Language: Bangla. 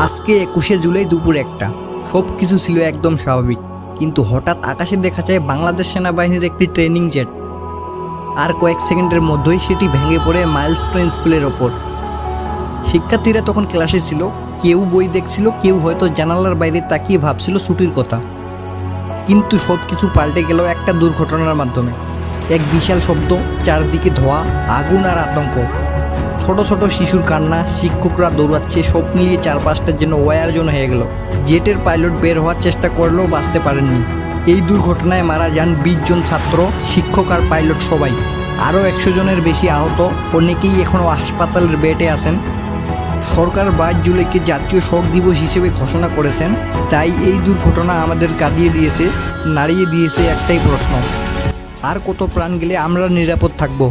আজকে ২১শে জুলাই দুপুর ১টা। সব কিছু ছিল একদম স্বাভাবিক, কিন্তু হঠাৎ আকাশে দেখা যায় বাংলাদেশ সেনাবাহিনীর একটি ট্রেনিং জেট। আর কয়েক সেকেন্ডের মধ্যেই সেটি ভেঙে পড়ে মাইলস্টোন স্কুলের ওপর। শিক্ষার্থীরা তখন ক্লাসে ছিল, কেউ বই দেখছিল, কেউ হয়তো জানালার বাইরে তাকিয়ে ভাবছিল ছুটির কথা। কিন্তু সব কিছু পাল্টে গেল একটা দুর্ঘটনার মাধ্যমে। এক বিশাল শব্দ, চারদিকে ধোঁয়া, আগুন আর আতঙ্ক। ছোট ছোট শিশুর কান্না, শিক্ষকরা দৌড়াচ্ছে, সব মিলিয়ে চারপাশটার জন্য ওয়ারজন হয়ে গেল। জেটের পাইলট বের হওয়ার চেষ্টা করলেও বাঁচতে পারেননি। এই দুর্ঘটনায় মারা যান ২০ জন ছাত্র, শিক্ষক আর পাইলট সবাই। আরও ১০০ জনের বেশি আহত, অনেকেই এখনও হাসপাতালের বেডে আছেন। সরকার ২২ জুলাইকে জাতীয় শোক দিবস হিসেবে ঘোষণা করেছেন। তাই এই দুর্ঘটনা আমাদের কাঁদিয়ে দিয়েছে, নাড়িয়ে দিয়েছে একটাই প্রশ্ন: আর কত প্রাণ গেলে আমরা নিরাপদ থাকবো?